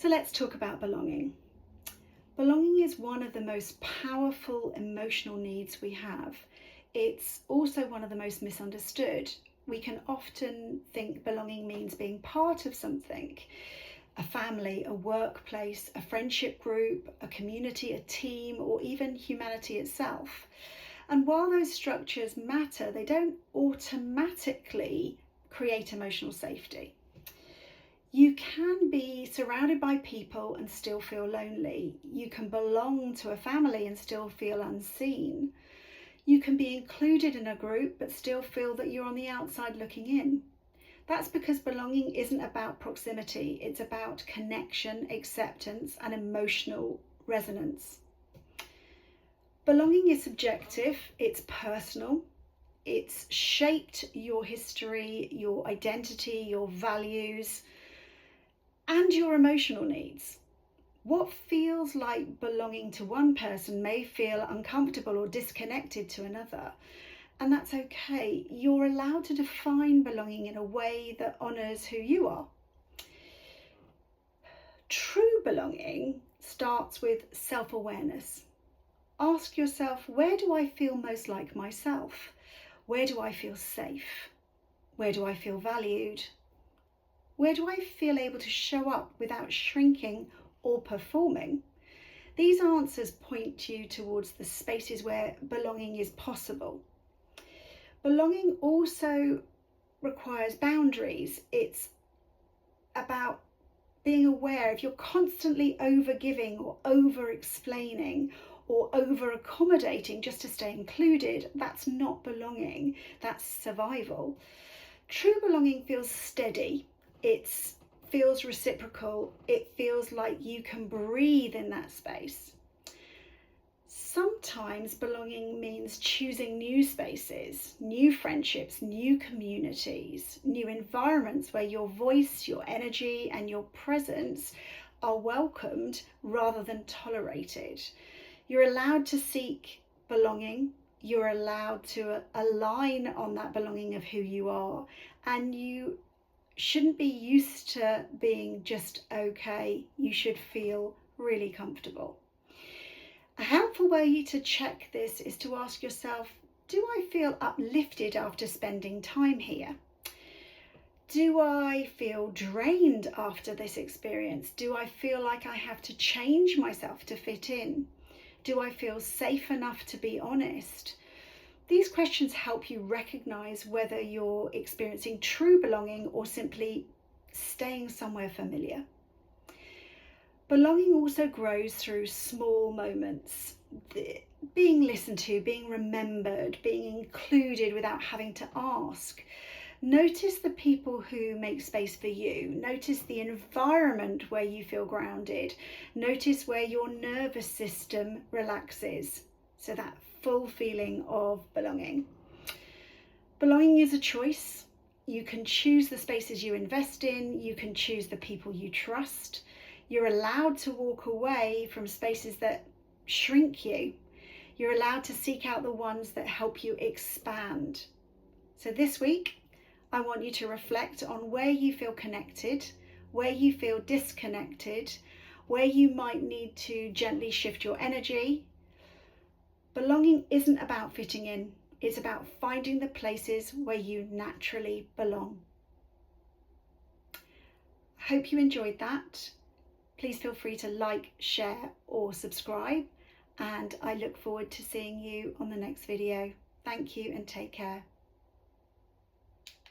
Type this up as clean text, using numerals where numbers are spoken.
So let's talk about belonging. Belonging is one of the most powerful emotional needs we have. It's also one of the most misunderstood. We can often think belonging means being part of something, a family, a workplace, a friendship group, a community, a team, or even humanity itself. And while those structures matter, they don't automatically create emotional safety. You can be surrounded by people and still feel lonely. You can belong to a family and still feel unseen. You can be included in a group but still feel that you're on the outside looking in. That's because belonging isn't about proximity, it's about connection, acceptance, and emotional resonance. Belonging is subjective, it's personal, it's shaped your history, your identity, your values, and your emotional needs. What feels like belonging to one person may feel uncomfortable or disconnected to another, and that's okay. You're allowed to define belonging in a way that honours who you are. True belonging starts with self-awareness. Ask yourself, where do I feel most like myself? Where do I feel safe? Where do I feel valued? Where do I feel able to show up without shrinking or performing? These answers point you towards the spaces where belonging is possible. Belonging also requires boundaries. It's about being aware if you're constantly over-giving or over-explaining or over-accommodating just to stay included, that's not belonging, that's survival. True belonging feels steady. It feels reciprocal. It feels like you can breathe in that space. Sometimes belonging means choosing new spaces, new friendships, new communities, new environments where your voice, your energy, and your presence are welcomed rather than tolerated. You're allowed to seek belonging. You're allowed to align on that belonging of who you are, and you shouldn't be used to being just okay. You should feel really comfortable. A helpful way to check this is to ask yourself, do I feel uplifted after spending time here? Do I feel drained after this experience? Do I feel like I have to change myself to fit in? Do I feel safe enough to be honest? These questions help you recognize whether you're experiencing true belonging or simply staying somewhere familiar. Belonging also grows through small moments. Being listened to, being remembered, being included without having to ask. Notice the people who make space for you. Notice the environment where you feel grounded. Notice where your nervous system relaxes. So that full feeling of belonging. Belonging is a choice. You can choose the spaces you invest in. You can choose the people you trust. You're allowed to walk away from spaces that shrink you. You're allowed to seek out the ones that help you expand. So this week, I want you to reflect on where you feel connected, where you feel disconnected, where you might need to gently shift your energy. Belonging isn't about fitting in, it's about finding the places where you naturally belong. I hope you enjoyed that. Please feel free to like, share or subscribe, and I look forward to seeing you on the next video. Thank you and take care.